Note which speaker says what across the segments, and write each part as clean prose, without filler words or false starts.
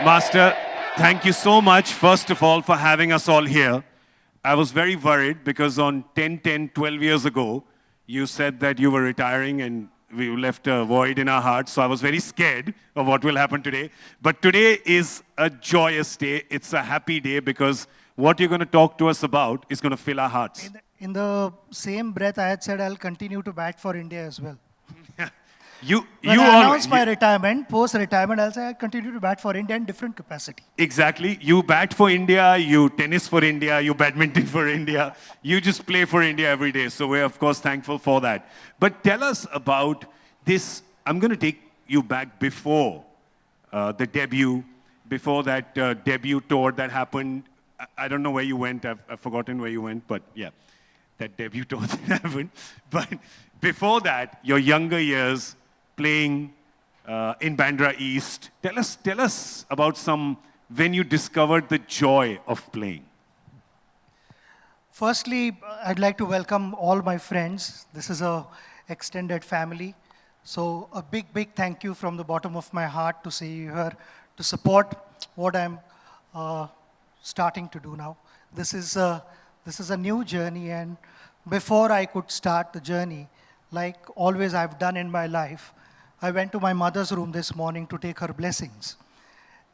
Speaker 1: Master, thank you so much, first of all, for having us all here. I was very worried because on 12 years ago, you said that you were retiring and we left a void in our hearts. So I was very scared of what will happen today. But today is a joyous day. It's a happy day because what you're going to talk to us about is going to fill our hearts.
Speaker 2: In the same breath, I had said I'll continue to bat for India as well. When I announced my retirement, post-retirement, I'll say I continue to bat for India in different capacity.
Speaker 1: Exactly. You bat for India, you tennis for India, you badminton for India. You just play for India every day. So we're, of course, thankful for that. But tell us about this. I'm going to take you back before the debut, before that debut tour that happened. I don't know where you went. I've forgotten where you went. But yeah, that debut tour that happened. But before that, your younger years, playing in Bandra East. Tell us about when you discovered the joy of playing.
Speaker 2: Firstly, I'd like to welcome all my friends. This is a extended family. So a big thank you from the bottom of my heart to see you here, to support what I'm starting to do now. This is a new journey, and before I could start the journey, like always I've done in my life, I went to my mother's room this morning to take her blessings.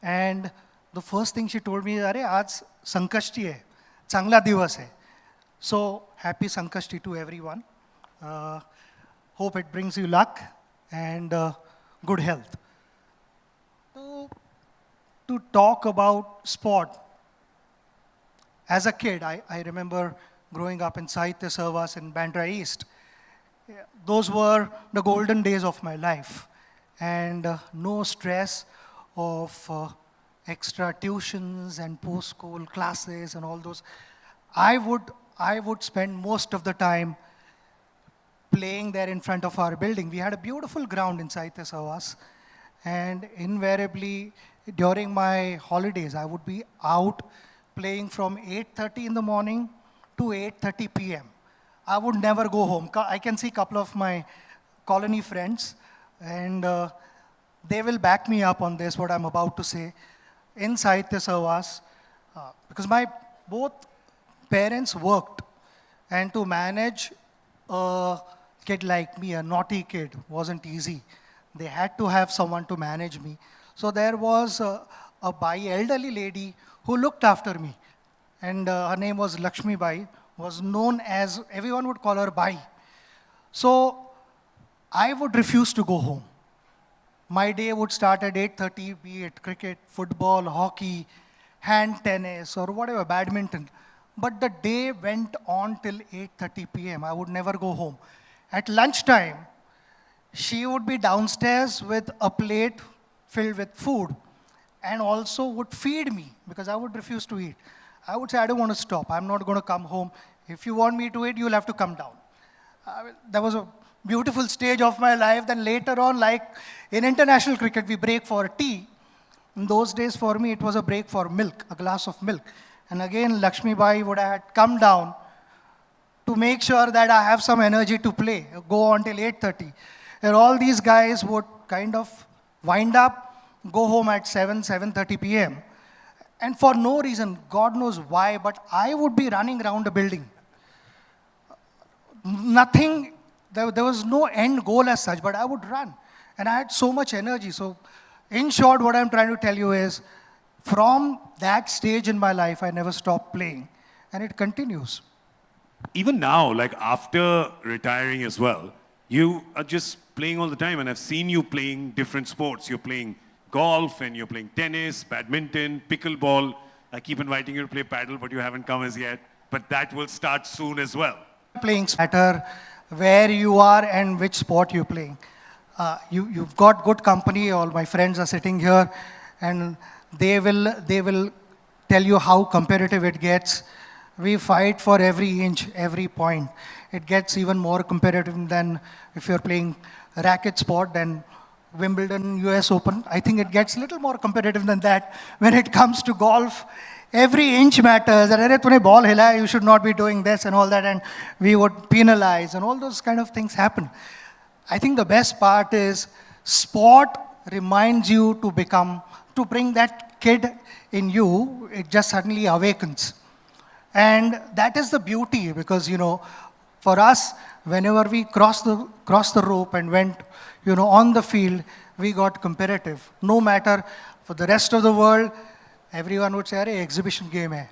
Speaker 2: And the first thing she told me is, "Arey, aaj Sankashti hai, changla divas hai." So happy Sankashti to everyone. Hope it brings you luck and good health. To talk about sport, as a kid, I remember growing up in Sahitya Sarvas in Bandra East. Those were the golden days of my life, and no stress of extra tuitions and post-school classes and all those. I would spend most of the time playing there in front of our building. We had a beautiful ground in Sahitya Sarvas, and invariably during my holidays, I would be out playing from 8:30 in the morning to 8:30 p.m. I would never go home. I can see a couple of my colony friends, and they will back me up on this, what I'm about to say. In Sahitya Sarvas, because my both parents worked, and to manage a kid like me, a naughty kid, wasn't easy. They had to have someone to manage me. So there was a elderly lady who looked after me, and her name was Lakshmi Bai, was known as, everyone would call her Bai. So I would refuse to go home. My day would start at 8:30, be it cricket, football, hockey, hand tennis, or whatever, badminton. But the day went on till 8:30 p.m. I would never go home. At lunchtime, she would be downstairs with a plate filled with food and also would feed me because I would refuse to eat. I would say, "I don't want to stop. I'm not going to come home. If you want me to eat, you'll have to come down." That was a beautiful stage of my life. Then later on, like in international cricket, we break for tea. In those days, for me, it was a break for milk, a glass of milk. And again, Lakshmi Bai would have come down to make sure that I have some energy to play, go on till 8:30. And all these guys would kind of wind up, go home at 7:30 p.m. And for no reason, God knows why, but I would be running around the building. Nothing, there was no end goal as such, but I would run. And I had so much energy. So in short, what I'm trying to tell you is, from that stage in my life, I never stopped playing. And it continues.
Speaker 1: Even now, like after retiring as well, you are just playing all the time. And I've seen you playing different sports. You're playing golf, and you're playing tennis, badminton, pickleball. I keep inviting you to play paddle, but you haven't come as yet. But that will start soon as well.
Speaker 2: Playing matter where you are and which sport you're playing. You've got good company. All my friends are sitting here, and they will tell you how competitive it gets. We fight for every inch, every point. It gets even more competitive than if you're playing racket sport, then Wimbledon, US Open. I think it gets a little more competitive than that. When it comes to golf, every inch matters. Arey, tune ball hila, you should not be doing this and all that, and we would penalize, and all those kind of things happen. I think the best part is sport reminds you to to bring that kid in you, it just suddenly awakens. And that is the beauty because, for us, whenever we crossed the rope and went, on the field, we got competitive. No matter for the rest of the world, everyone would say, "Arey, exhibition game hai."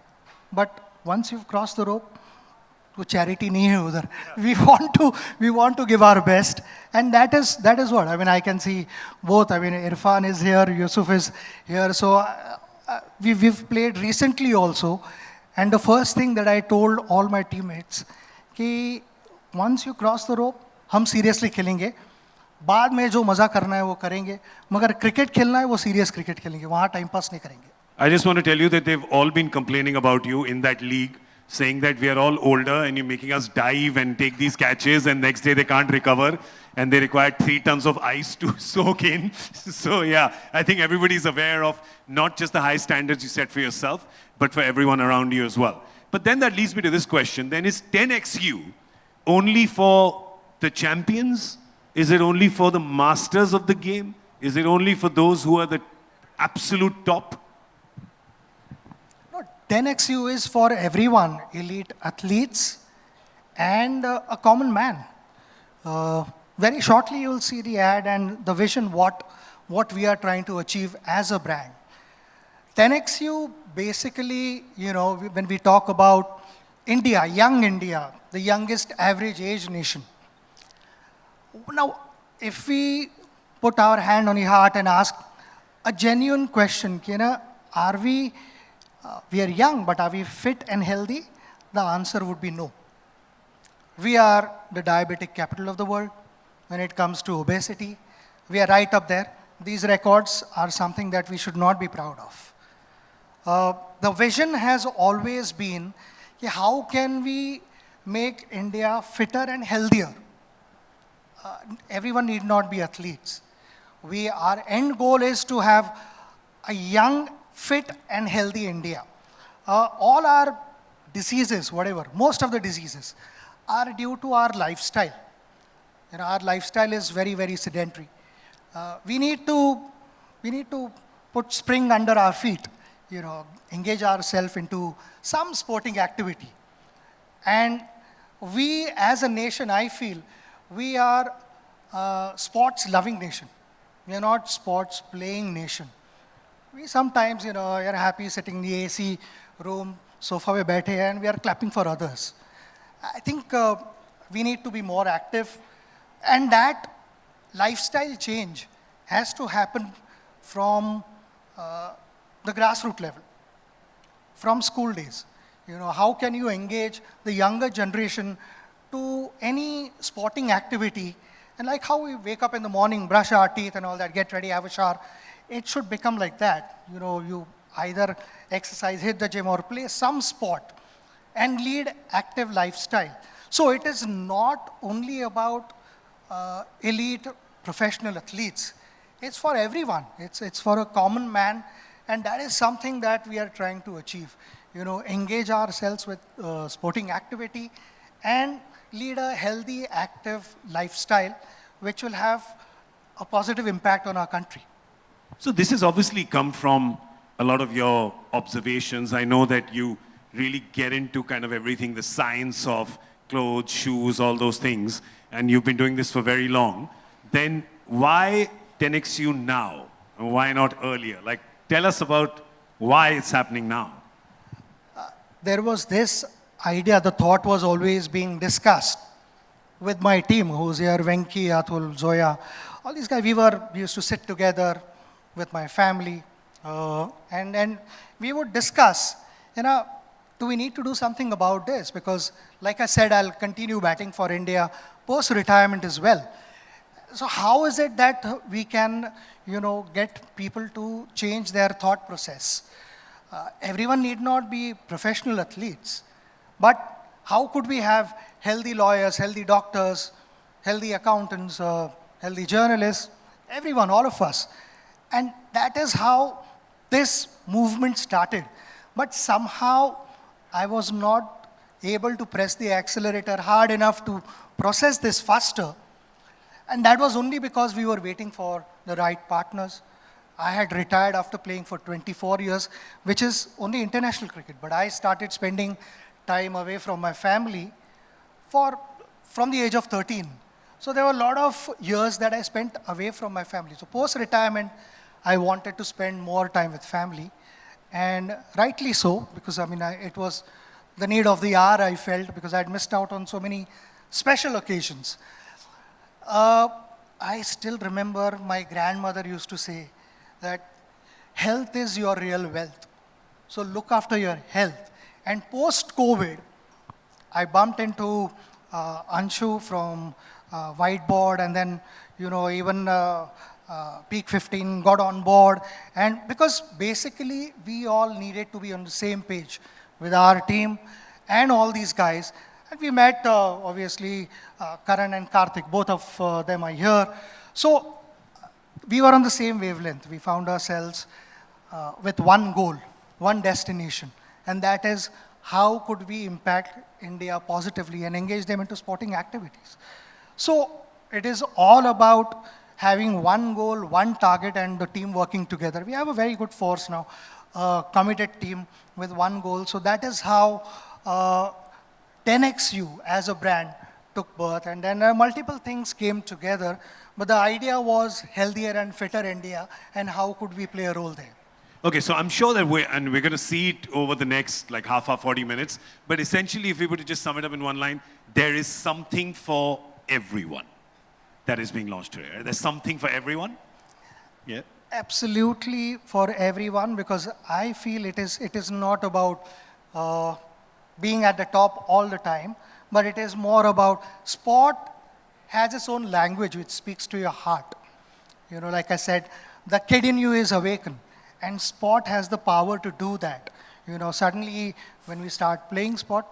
Speaker 2: But once you've crossed the rope, तो charity नहीं है उधर. We want to give our best, and that is what I mean. I can see both. I mean, Irfan is here, Yusuf is here. So we've played recently also, and the first thing that I told all my teammates कि once you cross the rope, हम seriously खेलेंगे. बाद में जो मजा करना है वो करेंगे. मगर क्रिकेट खेलना है वो serious क्रिकेट खेलेंगे. वहाँ टाइम पास नहीं करेंगे.
Speaker 1: I just want to tell you that they've all been complaining about you in that league, saying that we are all older and you're making us dive and take these catches, and next day they can't recover and they require 3 tons of ice to soak in. So yeah, I think everybody's aware of not just the high standards you set for yourself, but for everyone around you as well. But then that leads me to this question. Then is 10XU only for the champions? Is it only for the masters of the game? Is it only for those who are the absolute top?
Speaker 2: 10XU is for everyone, elite athletes and a common man. Very shortly you'll see the ad and the vision what we are trying to achieve as a brand. 10XU basically, when we talk about India, young India, the youngest average age nation. Now, if we put our hand on the heart and ask a genuine question, are we are young, but are we fit and healthy? The answer would be no. We are the diabetic capital of the world when it comes to obesity. We are right up there. These records are something that we should not be proud of. The vision has always been, how can we make India fitter and healthier? Everyone need not be athletes. Our end goal is to have a young, fit and healthy India. All our diseases, most of the diseases are due to our lifestyle. Our lifestyle is very, very sedentary. We need to put spring under our feet, engage ourselves into some sporting activity. And we as a nation, I feel, we are a sports-loving nation. We are not sports-playing nation. We sometimes, are happy sitting in the AC room, sofa mein baithe, and we are clapping for others. I think we need to be more active, and that lifestyle change has to happen from the grassroots level, from school days. How can you engage the younger generation to any sporting activity? And like how we wake up in the morning, brush our teeth and all that, get ready, have a shower. It should become like that. You either exercise, hit the gym, or play some sport and lead active lifestyle. So it is not only about elite professional athletes. It's for everyone. It's for a common man, and that is something that we are trying to achieve. Engage ourselves with sporting activity and lead a healthy, active lifestyle, which will have a positive impact on our country.
Speaker 1: So this has obviously come from a lot of your observations. I know that you really get into kind of everything, the science of clothes, shoes, all those things, and you've been doing this for very long. Then why 10XU now? And why not earlier? Like, tell us about why it's happening now.
Speaker 2: There was this idea, the thought was always being discussed with my team, who's here, Venki, Atul, Zoya, all these guys. We used to sit together with my family, and we would discuss, do we need to do something about this? Because, like I said, I'll continue batting for India post-retirement as well. So how is it that we can, get people to change their thought process? Everyone need not be professional athletes, but how could we have healthy lawyers, healthy doctors, healthy accountants, healthy journalists, everyone, all of us. And that is how this movement started. But somehow I was not able to press the accelerator hard enough to process this faster. And that was only because we were waiting for the right partners. I had retired after playing for 24 years, which is only international cricket. But I started spending time away from my family from the age of 13. So there were a lot of years that I spent away from my family. So post-retirement, I wanted to spend more time with family. And rightly so, because it was the need of the hour I felt, because I'd missed out on so many special occasions. I still remember my grandmother used to say that health is your real wealth. So look after your health. And post-COVID, I bumped into Anshu from Whiteboard, and then, even Peak 15 got on board. And because basically we all needed to be on the same page with our team and all these guys. And we met, obviously, Karan and Karthik, both of them are here. So we were on the same wavelength. We found ourselves with one goal, one destination, and that is how could we impact India positively and engage them into sporting activities. So it is all about having one goal, one target, and the team working together. We have a very good force now, a committed team with one goal. So that is how 10XU as a brand took birth, and then multiple things came together. But the idea was healthier and fitter India, and how could we play a role there?
Speaker 1: Okay, so I'm sure that we're going to see it over the next like half hour, 40 minutes. But essentially, if we were to just sum it up in one line, there is something for everyone that is being launched today. Right? There's something for everyone? Yeah.
Speaker 2: Absolutely for everyone, because I feel it is not about being at the top all the time, but it is more about sport has its own language which speaks to your heart. Like I said, the kid in you is awakened, and sport has the power to do that. Suddenly when we start playing sport,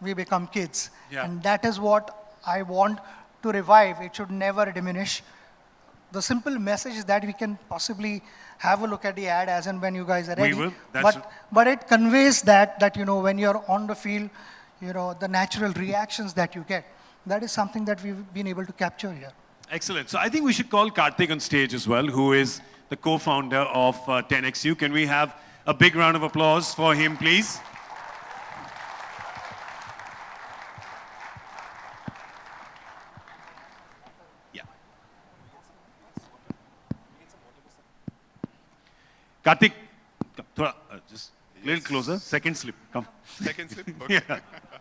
Speaker 2: we become kids.
Speaker 1: Yeah.
Speaker 2: And that is what I want to revive. It should never diminish. The simple message is that we can possibly have a look at the ad as and when you guys are ready.
Speaker 1: We will.
Speaker 2: But it conveys that when you're on the field, the natural reactions that you get. That is something that we've been able to capture here.
Speaker 1: Excellent. So I think we should call Karthik on stage as well, who is the co-founder of 10XU. Can we have a big round of applause for him, please? Yeah. Karthik, just a little closer. Second slip. Come.
Speaker 3: Second slip? Okay.
Speaker 1: Yeah.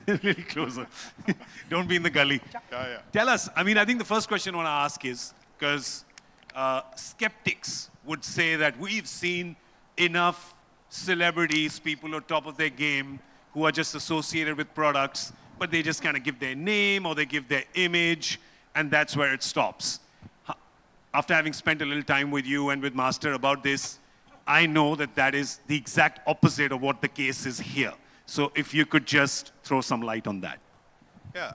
Speaker 1: A little closer. Don't be in the gully.
Speaker 3: Yeah.
Speaker 1: Tell us, I think the first question I want to ask is, because skeptics would say that we've seen enough celebrities, people on top of their game, who are just associated with products, but they just kind of give their name or they give their image, and that's where it stops. After having spent a little time with you and with Master about this, I know that is the exact opposite of what the case is here. So if you could just throw some light on that.
Speaker 3: Yeah.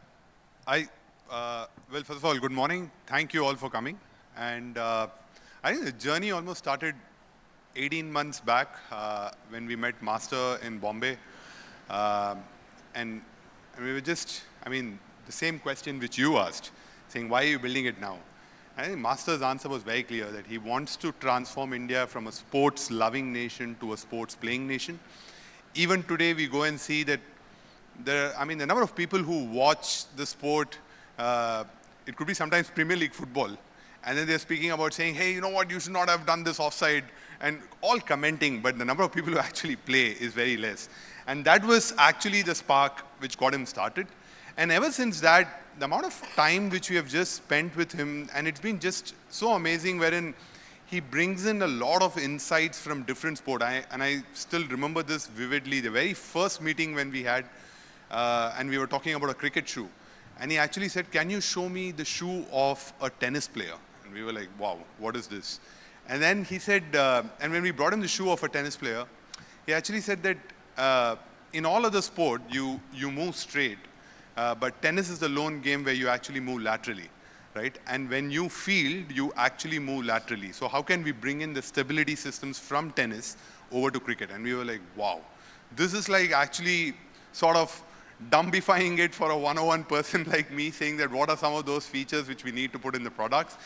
Speaker 3: Well, first of all, good morning. Thank you all for coming. And I think the journey almost started 18 months back when we met Master in Bombay. And we were just, the same question which you asked, saying, why are you building it now? I think Master's answer was very clear, that he wants to transform India from a sports-loving nation to a sports-playing nation. Even today, we go and see that the number of people who watch the sport, it could be sometimes Premier League football, and then they're speaking about saying, hey, you know what, you should not have done this offside, and all commenting, but the number of people who actually play is very less. And that was actually the spark which got him started. And ever since that, the amount of time which we have just spent with him, and it's been just so amazing, wherein he brings in a lot of insights from different sports. And I still remember this vividly, the very first meeting when we had, and we were talking about a cricket shoe. And he actually said, can you show me the shoe of a tennis player? And we were like, wow, what is this? And then he said, and when we brought him the shoe of a tennis player, he actually said that in all other sport, you move straight, but tennis is the lone game where you actually move laterally. Right? And when you field, you actually move laterally. So how can we bring in the stability systems from tennis over to cricket? And we were like, wow, this is like actually sort of dumbifying it for a 101 person like me, saying that what are some of those features which we need to put in the products.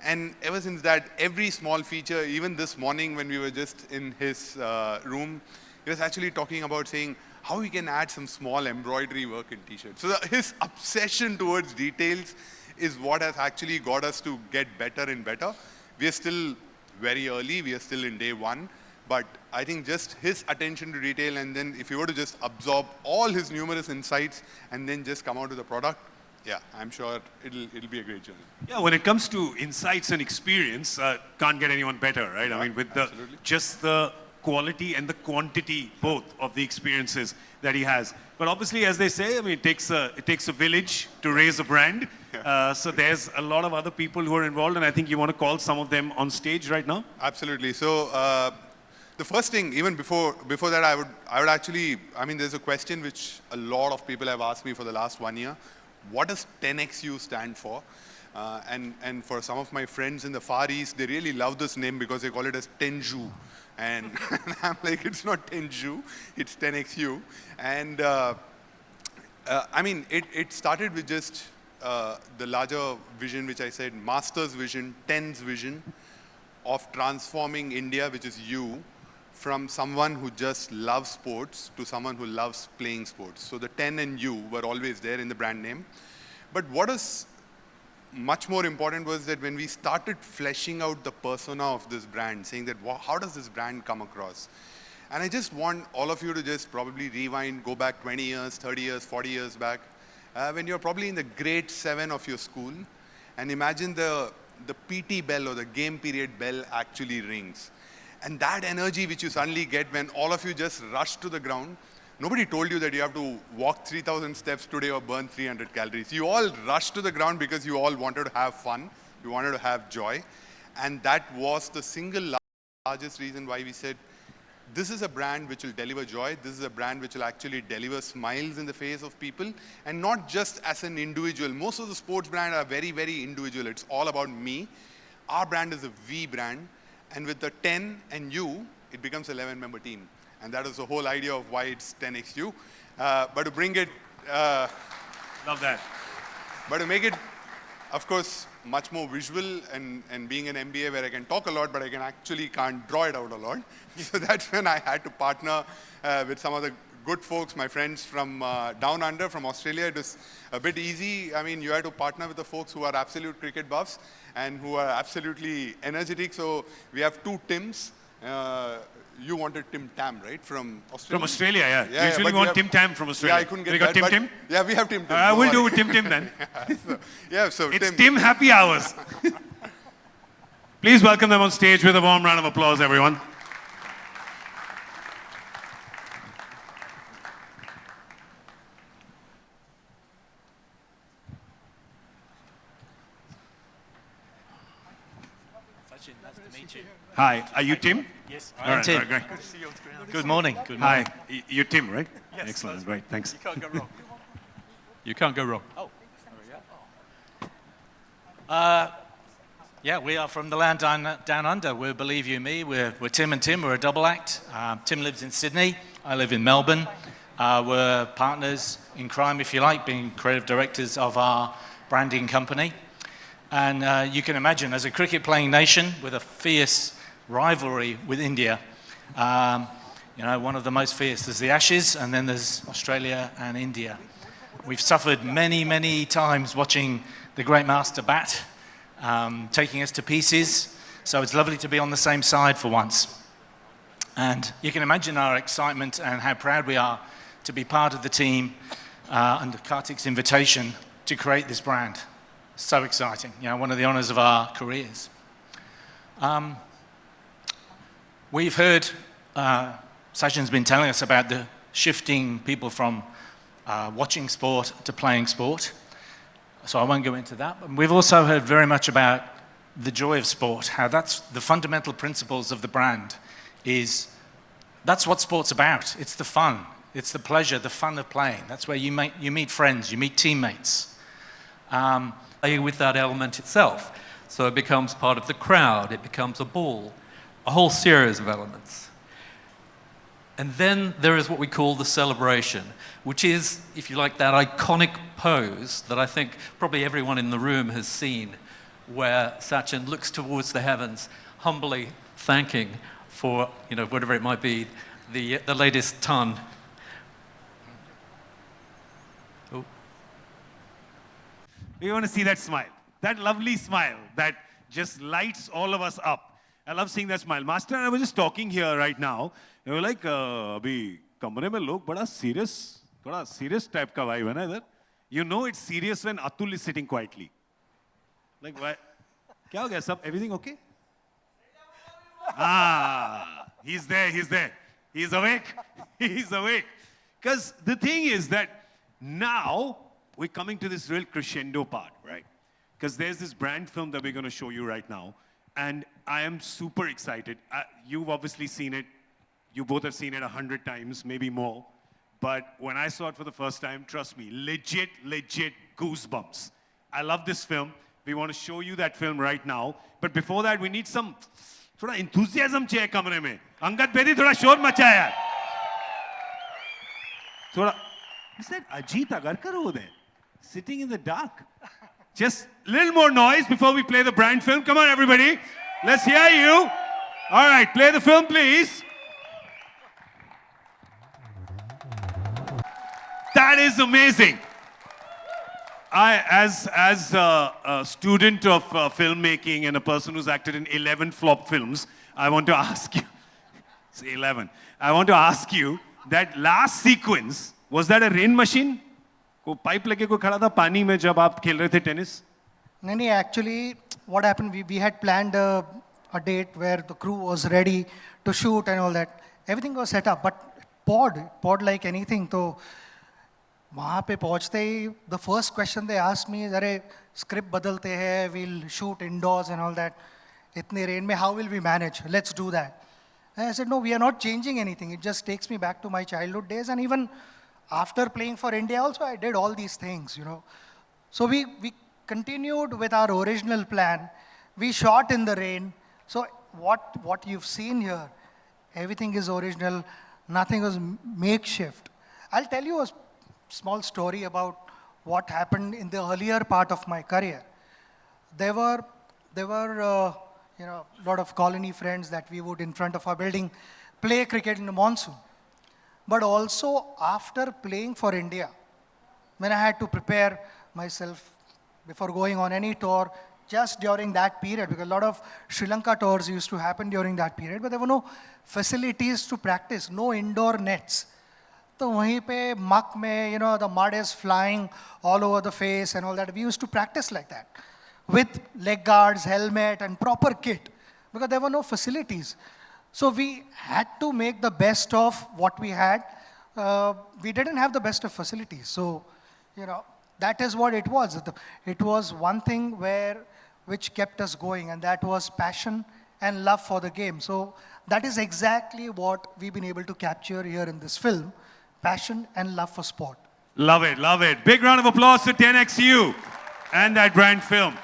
Speaker 3: And ever since that, every small feature, even this morning when we were just in his room, he was actually talking about saying how we can add some small embroidery work in t-shirts. So his obsession towards details is what has actually got us to get better and better. We are still very early, we are still in day one, but I think just his attention to detail, and then if you were to just absorb all his numerous insights and then just come out with a product, yeah, I'm sure it'll be a great journey.
Speaker 1: Yeah, when it comes to insights and experience, can't get anyone better, right? I mean, with just the quality and the quantity both of the experiences that he has. But obviously, as they say, I mean, it takes a village to raise a brand. So there's a lot of other people who are involved, and I think you want to call some of them on stage right now.
Speaker 3: Absolutely. So the first thing, even before that, I would actually, I mean, there's a question which a lot of people have asked me for the last 1 year. What does 10XU stand for? And for some of my friends in the Far East, they really love this name because they call it as Tenju. And I'm like, it's not Tenju, it's 10XU. And I mean, it started with just the larger vision, which I said, Master's vision, 10's vision of transforming India, which is you, from someone who just loves sports to someone who loves playing sports. So the 10 and you were always there in the brand name. But what is much more important was that when we started fleshing out the persona of this brand, saying that, how does this brand come across? And I just want all of you to just probably rewind, go back 20 years, 30 years, 40 years back, when you're probably in the grade 7 of your school, and imagine the PT bell or the game period bell actually rings. And that energy which you suddenly get when all of you just rush to the ground, nobody told you that you have to walk 3,000 steps today or burn 300 calories. You all rushed to the ground because you all wanted to have fun, you wanted to have joy. And that was the single largest reason why we said, this is a brand which will deliver joy. This is a brand which will actually deliver smiles in the face of people, and not just as an individual. Most of the sports brands are very, very individual. It's all about me. Our brand is a we brand. And with the 10 and you, it becomes an 11-member team. And that is the whole idea of why it's 10XU. But to bring it...
Speaker 1: Love that.
Speaker 3: But to make it, of course, much more visual, and being an MBA where I can talk a lot, but I can't draw it out a lot. So that's when I had to partner with some of the good folks, my friends from down under, from Australia. It was a bit easy. I mean, you had to partner with the folks who are absolute cricket buffs and who are absolutely energetic. So we have two Tims. You wanted Tim Tam, right? From Australia?
Speaker 1: From Australia, yeah. Usually we want Tim Tam from Australia.
Speaker 3: Yeah, I couldn't get
Speaker 1: we got
Speaker 3: that.
Speaker 1: Tim Tim?
Speaker 3: Yeah, we have Tim Tim.
Speaker 1: We'll do Tim Tim then.
Speaker 3: So
Speaker 1: It's Tim Happy Hours. Please welcome them on stage with a warm round of applause, everyone.
Speaker 4: Sachin, nice to meet you.
Speaker 1: Hi, are you Tim?
Speaker 4: Yes,
Speaker 1: All
Speaker 4: I am
Speaker 1: right,
Speaker 4: Tim.
Speaker 1: all right, great.
Speaker 4: Good to see you on screen. Good morning. Good morning.
Speaker 1: Hi, you're Tim, right?
Speaker 4: Yes,
Speaker 1: Excellent,
Speaker 4: that's
Speaker 1: great, thanks.
Speaker 4: You can't go wrong.
Speaker 5: You can't go wrong.
Speaker 4: Oh, there we go. Yeah, we are from the land down under. We're Believe You Me. We're Tim and Tim. We're a double act. Tim lives in Sydney. I live in Melbourne. We're partners in crime, if you like, being creative directors of our branding company. And you can imagine, as a cricket-playing nation with a fierce rivalry with India, you know, one of the most fierce is the Ashes, and then there's Australia and India. We've suffered many, many times watching the great master bat, taking us to pieces. So it's lovely to be on the same side for once. And you can imagine our excitement and how proud we are to be part of the team under Kartik's invitation to create this brand. So exciting, you know, one of the honors of our careers. We've heard, Sachin's been telling us about the shifting people from watching sport to playing sport. So I won't go into that. But we've also heard very much about the joy of sport, how that's the fundamental principles of the brand that's what sport's about. It's the fun, it's the pleasure, the fun of playing. That's where you meet friends, you meet teammates.
Speaker 5: With that element itself. So it becomes part of the crowd, it becomes a ball, a whole series of elements. And then there is what we call the celebration, which is, if you like, that iconic pose that I think probably everyone in the room has seen where Sachin looks towards the heavens, humbly thanking for, whatever it might be, the latest ton. Oh.
Speaker 1: We want to see that smile, that lovely smile that just lights all of us up. I love seeing that smile. Master and I were just talking here right now. We were like, abhi kamre mein log bada serious type ka vibe hai na idhar. You know it's serious when Atul is sitting quietly. Like, why? Kya ho gaya sab? Everything okay? He's there. He's awake. He's awake. Because the thing is that now we're coming to this real crescendo part, right? Because there's this brand film that we're going to show you right now. And I am super excited. You've obviously seen it. You both have seen it 100 times, maybe more. But when I saw it for the first time, trust me, legit goosebumps. I love this film. We want to show you that film right now. But before that, we need some thoda enthusiasm chahiye kamre mein. Angad Bedi thoda shor macha yaar. Thoda, is that Ajit Agarkar over there? Sitting in the dark. Just a little more noise before we play the brand film. Come on, everybody. Let's hear you. All right, play the film, please. That is amazing. As a student of filmmaking and a person who's acted in 11 flop films, I want to ask you, it's 11. I want to ask you that last sequence, was that a rain machine? को pipe लगे कोई खड़ा था पानी में जब आप खेल रहे थे टेनिस?
Speaker 2: नहीं, actually what happened, we had planned a date where the crew was ready to shoot and all that. Everything was set up, but poured like anything. तो वहाँ पे पहुँचते ही the first question they asked me is, अरे script बदलते हैं, we'll shoot indoors and all that. इतने rain में how will we manage? Let's do that. And I said, no, we are not changing anything. It just takes me back to my childhood days, and even after playing for India also, I did all these things, So we continued with our original plan. We shot in the rain. So what you've seen here, everything is original. Nothing was makeshift. I'll tell you a small story about what happened in the earlier part of my career. There were a lot of colony friends that we would, in front of our building, play cricket in the monsoon. But also after playing for India, when I had to prepare myself before going on any tour, just during that period, because a lot of Sri Lanka tours used to happen during that period, but there were no facilities to practice, no indoor nets. So wahin pe muck mein, the mud is flying all over the face and all that. We used to practice like that, with leg guards, helmet, and proper kit, because there were no facilities. So we had to make the best of what we had. We didn't have the best of facilities. So, that is what it was. It was one thing which kept us going, and that was passion and love for the game. So that is exactly what we've been able to capture here in this film, passion and love for sport.
Speaker 1: Love it, love it. Big round of applause to 10XU and that brand film.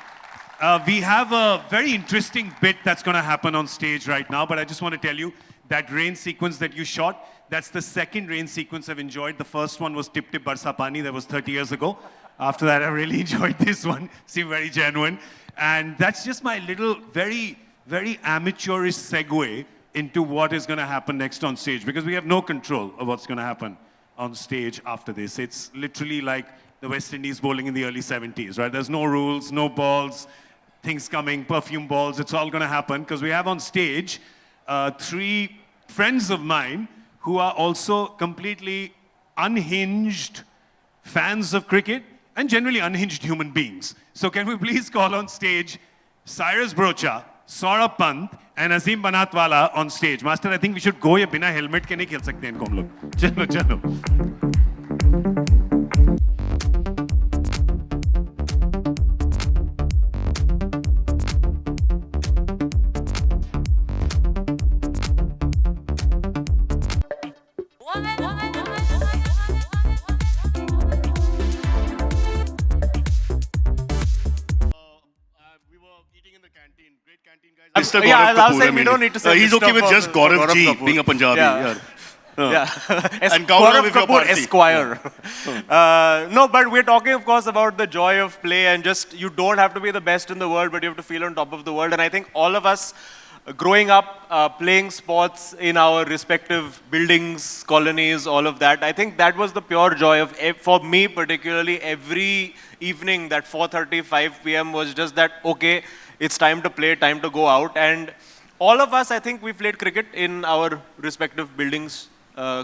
Speaker 1: We have a very interesting bit that's going to happen on stage right now, but I just want to tell you that rain sequence that you shot, that's the second rain sequence I've enjoyed. The first one was Tip Tip Barsa Pani, that was 30 years ago. After that, I really enjoyed this one. Seemed very genuine. And that's just my little, very, very amateurish segue into what is going to happen next on stage, because we have no control of what's going to happen on stage after this. It's literally like the West Indies bowling in the early 70s, right? There's no rules, no balls, things coming, perfume balls, it's all going to happen, because we have on stage 3 friends of mine who are also completely unhinged fans of cricket and generally unhinged human beings. So can we please call on stage Cyrus Brocha, Saurabh Pant and Azim Banatwala on stage. Master, I think we should go. ये बिना helmet के नहीं खेल सकते इनको हम लोग. चलो चलो.
Speaker 6: Mr. Gaurav Kapoor. We don't need to say
Speaker 7: he's okay with just Gaurav ji
Speaker 6: Kapoor.
Speaker 7: being a Punjabi.
Speaker 6: Yeah. Yeah.
Speaker 7: And Gaurav
Speaker 6: Gaurav
Speaker 7: if you're
Speaker 6: Kapoor,
Speaker 7: Parsi.
Speaker 6: Esquire. No, but we're talking, of course, about the joy of play and just you don't have to be the best in the world, but you have to feel on top of the world. And I think all of us growing up playing sports in our respective buildings, colonies, all of that, I think that was the pure joy of, for me particularly, every evening that 4:30, 5 p.m. was just that, okay, it's time to play, time to go out. And all of us, I think we played cricket in our respective buildings,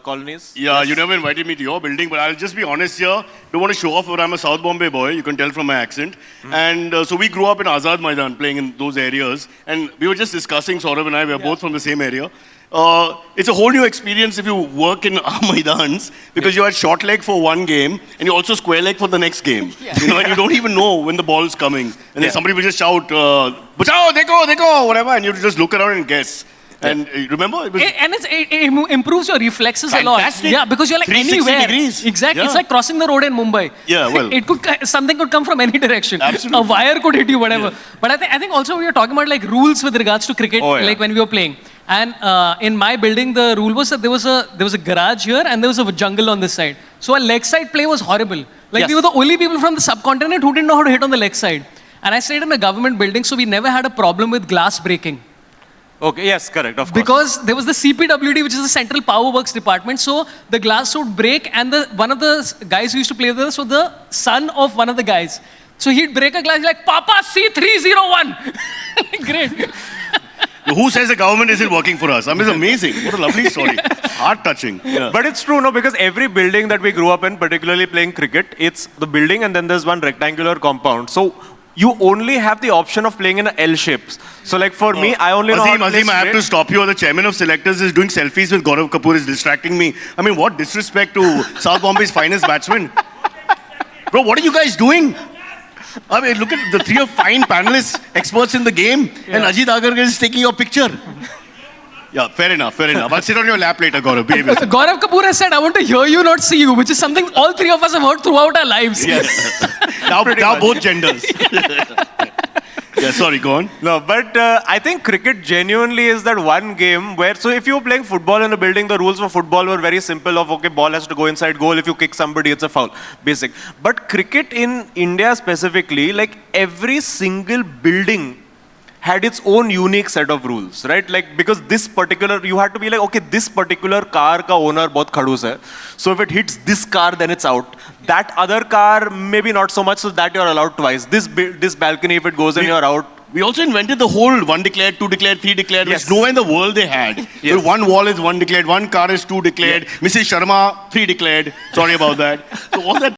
Speaker 6: colonies.
Speaker 7: Yeah,
Speaker 6: Yes.
Speaker 7: you never invited me to your building, but I'll just be honest here. Don't want to show off, but I'm a South Bombay boy. You can tell from my accent. And so we grew up in Azad Maidan, playing in those areas. And we were just discussing, Saurav and I, we're both from the same area. It's a whole new experience if you work in our Maidans, because you had short leg for one game, and you also square leg for the next game. You know, and you don't even know when the ball's coming. And then somebody will just shout, "Bachao, dekho," whatever, and you just look around and guess. And remember, it was
Speaker 8: And it improves your reflexes a lot.
Speaker 7: Fantastic.
Speaker 8: Yeah, because you're like
Speaker 7: 360
Speaker 8: anywhere.
Speaker 7: degrees.
Speaker 8: Exactly.
Speaker 7: Yeah.
Speaker 8: It's like crossing the road in Mumbai.
Speaker 7: Yeah, well.
Speaker 8: Something could come from any direction.
Speaker 7: Absolutely.
Speaker 8: A wire could hit you, whatever. But I think also we were talking about like rules with regards to cricket,
Speaker 6: Oh, yeah.
Speaker 8: like when we were playing. And in my building, the rule was that there was a garage here and there was a jungle on this side. So our leg side play was horrible. Like we were the only people from the subcontinent who didn't know how to hit on the leg side. And I stayed in a government building, so we never had a problem with glass breaking.
Speaker 6: Okay, yes, correct, of course.
Speaker 8: Because there was the CPWD, which is the Central Power Works Department, so the glass would break, and one of the guys who used to play with us was the son of one of the guys. So he'd break a glass, like, Papa, C301! Great.
Speaker 7: who says the government isn't working for us? I mean, it's amazing. What a lovely story. Heart-touching. Yeah.
Speaker 6: But it's true, no, because every building that we grew up in, particularly playing cricket, it's the building and then there's one rectangular compound. So you only have the option of playing in a L shapes. So like for me, I only know how to play
Speaker 7: Azim, I have to
Speaker 6: straight.
Speaker 7: stop you. The chairman of selectors is doing selfies with Gaurav Kapoor, is distracting me. I mean, what disrespect to South Bombay's finest batsman. Bro, what are you guys doing? I mean, look at the three of fine panelists, experts in the game, and Ajit Agarkar is taking your picture. Yeah, fair enough, fair enough. I'll sit on your lap later, Gaurav. Behave yourself.
Speaker 8: Gaurav Kapoor has said, I want to hear you, not see you, which is something all three of us have heard throughout our lives.
Speaker 7: Yes. now both genders. Yeah, sorry, go on.
Speaker 6: No, but I think cricket genuinely is that one game where, so if you were playing football in a building, the rules for football were very simple of, okay, ball has to go inside goal. If you kick somebody, it's a foul. Basic. But cricket in India specifically, like every single building had its own unique set of rules, right? Like, because this particular, you had to be like, okay, this particular car ka owner bahut khadus hai. So if it hits this car, then it's out. That other car, maybe not so much, so that you're allowed twice. This balcony, if it goes in, you're out.
Speaker 7: We also invented the whole one declared, two declared, three declared,
Speaker 6: Yes.
Speaker 7: which nowhere in the world they had.
Speaker 6: Yes.
Speaker 7: Where one wall is one declared, one car is two declared, Mrs. Sharma, three declared. Sorry about that. So all that